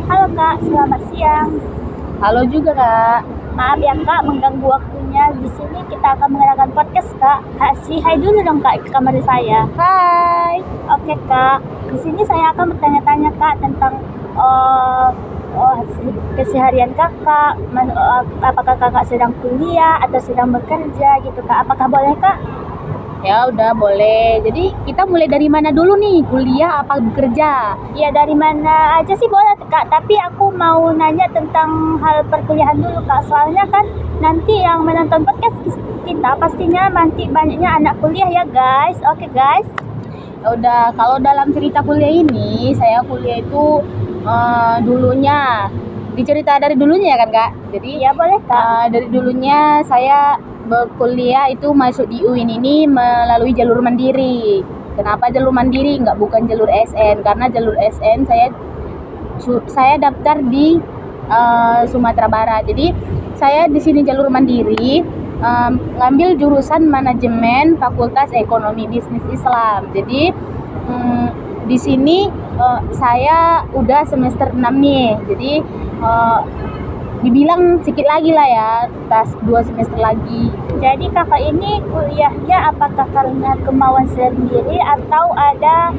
Halo Kak, selamat siang. Halo juga Kak. Maaf ya Kak, mengganggu waktunya. Di sini kita akan mengadakan podcast Kak. Hai dulu dong Kak ke kamar saya. Hai. Oke Kak, di sini saya akan bertanya-tanya Kak tentang uh, keseharian Kakak. Apakah Kakak sedang kuliah atau sedang bekerja gitu Kak? Apakah boleh Kak? Ya udah boleh. Jadi kita mulai dari mana dulu nih? Kuliah apa bekerja? Ya dari mana aja sih boleh Kak, tapi aku mau nanya tentang hal perkuliahan dulu Kak. Soalnya kan nanti yang menonton podcast kita pastinya nanti banyaknya anak kuliah ya guys. Oke guys. Ya udah, kalau dalam cerita kuliah ini, saya kuliah itu dulunya dicerita dari dulunya ya kan Kak. Jadi Ya boleh Kak. dari dulunya saya berkuliah itu masuk di UIN ini melalui jalur mandiri. Kenapa jalur mandiri? Bukan jalur SN, karena jalur SN saya daftar di Sumatera Barat. Jadi saya di sini jalur mandiri, ngambil jurusan manajemen Fakultas Ekonomi Bisnis Islam. Jadi di sini saya udah semester 6 nih. Jadi dibilang sedikit lagi lah ya, tas 2 semester lagi. Jadi kakak ini kuliahnya apakah karena kemauan sendiri atau ada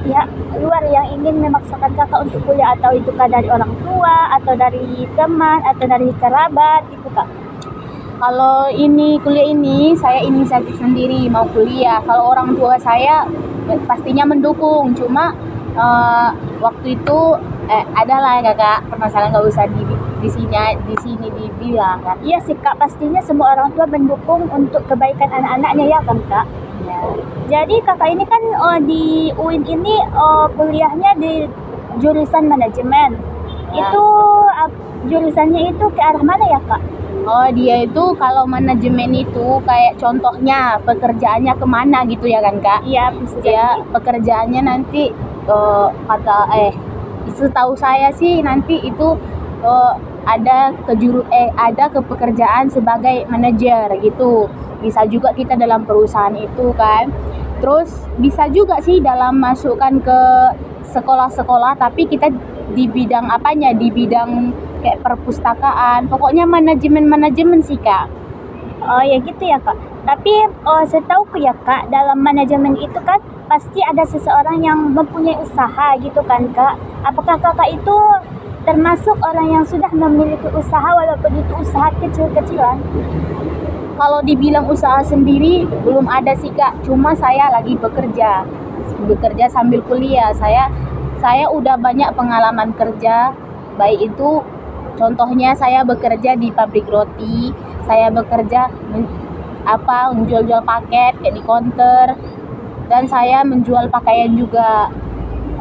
pihak luar yang ingin memaksakan kakak untuk kuliah, atau itu kah dari orang tua atau dari teman atau dari kerabat gitu Kak? Kalau kuliah ini saya inisiatif sendiri mau kuliah. Kalau orang tua saya pastinya mendukung, cuma waktu itu adalah Kakak permasalahan, nggak usah di sini dibilang kan. Iya sih Kak, pastinya semua orang tua mendukung untuk kebaikan anak-anaknya ya kan Kak. Ya. Jadi kakak ini kan di UIN ini kuliahnya di jurusan manajemen. Ya. Itu jurusannya itu ke arah mana ya Kak? Oh, dia itu kalau manajemen itu kayak contohnya pekerjaannya kemana gitu ya kan Kak? Iya, bisa Ya, jadi. pekerjaannya nanti setahu saya sih nanti itu ada ke pekerjaan sebagai manajer gitu. Bisa juga kita dalam perusahaan itu kan. Terus bisa juga sih dalam masukkan ke sekolah-sekolah, tapi kita di bidang apanya? Di bidang kayak perpustakaan. Pokoknya manajemen sih Kak. Oh ya gitu ya Kak. Tapi setauku ya Kak, dalam manajemen itu kan pasti ada seseorang yang mempunyai usaha gitu kan Kak. Apakah kakak itu termasuk orang yang sudah memiliki usaha walaupun itu usaha kecil-kecilan? Kalau dibilang usaha sendiri belum ada sih Kak. Cuma saya lagi bekerja sambil kuliah. Saya udah banyak pengalaman kerja. Baik itu contohnya saya bekerja di pabrik roti, saya bekerja menjual paket kayak di counter, dan saya menjual pakaian juga.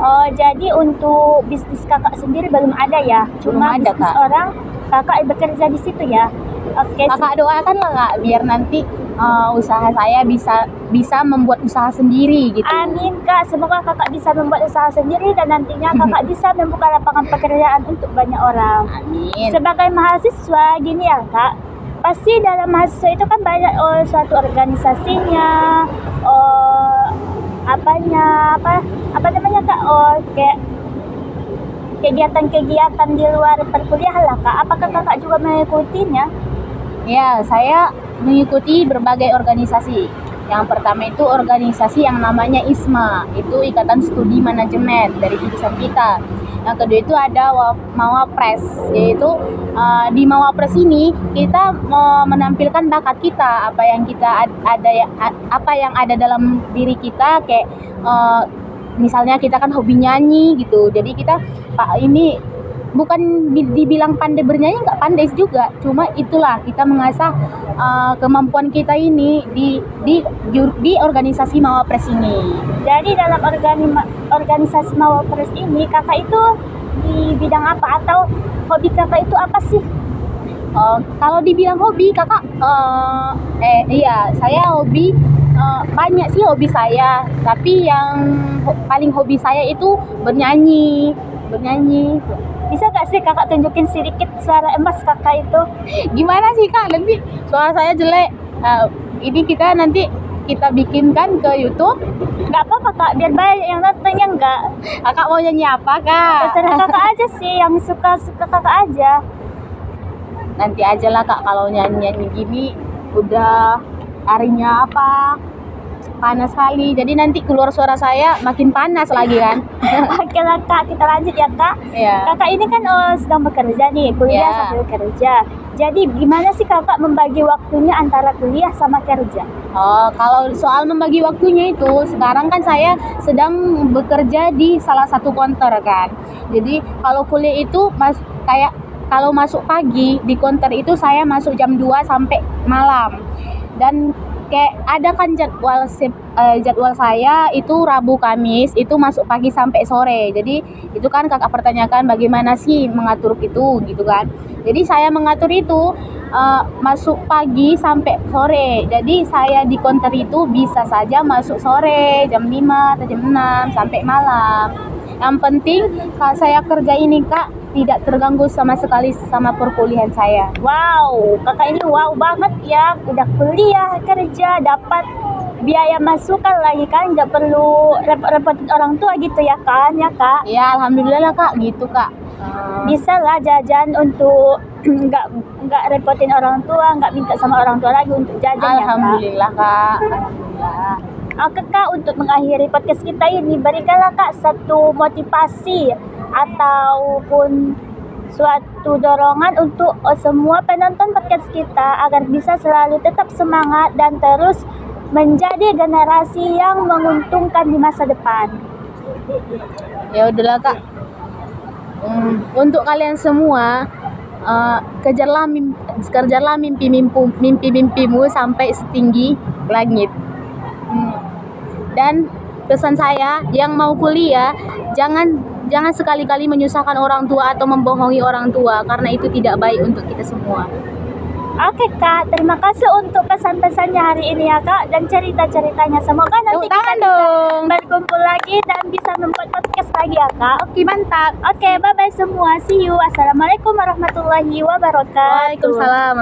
Oh, jadi untuk bisnis kakak sendiri belum ada ya? Cuma Belum ada, bisnis Kak. orang kakak bekerja di situ ya? Oke. Kakak doakan lah Kak, biar nanti usaha saya bisa membuat usaha sendiri gitu. Amin Kak, semoga kakak bisa membuat usaha sendiri dan nantinya kakak bisa membuka lapangan pekerjaan untuk banyak orang. Amin. Sebagai mahasiswa gini ya Kak, pasti dalam mahasiswa itu kan banyak suatu organisasinya, apa namanya Kak, kayak kegiatan-kegiatan di luar perkuliahan lah Kak. Apakah kakak juga mengikutinya? Ya, saya mengikuti berbagai organisasi. Yang pertama itu organisasi yang namanya ISMA, itu Ikatan Studi Manajemen dari jurusan kita. Yang kedua itu ada Mawapres, yaitu di Mawapres ini kita menampilkan bakat kita, apa yang ada dalam diri kita, kayak misalnya kita kan hobi nyanyi gitu. Jadi kita ini bukan dibilang pandai bernyanyi, nggak pandai juga, cuma itulah kita mengasah kemampuan kita ini di organisasi Mawapres ini. Jadi dalam organisasi Mawapres ini kakak itu di bidang apa, atau hobi kakak itu apa sih? Kalau dibilang hobi kakak, saya hobi banyak sih hobi saya, tapi yang paling hobi saya itu bernyanyi. Bisa gak sih kakak tunjukin sedikit suara emas kakak itu? Gimana sih Kak? Nanti suara saya jelek. Ini kita nanti kita bikinkan ke YouTube. Nggak apa-apa kak, biar banyak yang nonton ya enggak. Kakak mau nyanyi apa, Kak? Terserah kakak aja sih, yang suka kakak aja. Nanti aja lah, Kak, kalau nyanyi-nyanyi gini udah harinya apa? Panas sekali. Jadi nanti keluar suara saya makin panas lagi kan. Oke lah kak, kita lanjut ya kak. Iya. Kakak ini kan sedang bekerja nih, kuliah Ya. sambil kerja. Jadi gimana sih kakak membagi waktunya antara kuliah sama kerja? Oh, kalau soal membagi waktunya itu, sekarang kan saya sedang bekerja di salah satu konter kan. Jadi kalau kuliah itu kayak kalau masuk pagi di konter itu saya masuk jam 2 sampai malam. Dan kayak ada kan jadwal saya itu Rabu Kamis itu masuk pagi sampai sore. Jadi itu kan kakak pertanyakan bagaimana sih mengatur itu gitu kan. Jadi saya mengatur itu masuk pagi sampai sore. Jadi saya di konter itu bisa saja masuk sore jam 5 atau jam 6 sampai malam. Yang penting kalau saya kerja ini kak tidak terganggu sama sekali sama perkuliahan saya. Wow, kakak ini wow banget ya. Udah kuliah, kerja, dapat biaya masukan lagi kan, nggak perlu repot-repotin orang tua gitu ya kan, ya kak. Ya alhamdulillah lah kak gitu kak. Bisa lah jajan untuk nggak repotin orang tua, nggak minta sama orang tua lagi untuk jajan ya kak. Alhamdulillah kak. Alhamdulillah. Oke kak, untuk mengakhiri podcast kita ini, berikanlah kak satu motivasi ataupun suatu dorongan untuk semua penonton podcast kita agar bisa selalu tetap semangat dan terus menjadi generasi yang menguntungkan di masa depan. Ya udahlah kak. Untuk kalian semua kejarlah mimpi-mimpimu sampai setinggi langit. Dan pesan saya yang mau kuliah jangan sekali-kali menyusahkan orang tua atau membohongi orang tua karena itu tidak baik untuk kita semua. Oke kak, terima kasih untuk pesan-pesannya hari ini ya kak dan cerita-ceritanya. Semoga nanti Tepuk tangan kita dong. bisa berkumpul lagi dan bisa membuat podcast lagi ya kak. Oke mantap. Oke, bye-bye semua. See you. Assalamualaikum warahmatullahi wabarakatuh. Waalaikumsalam.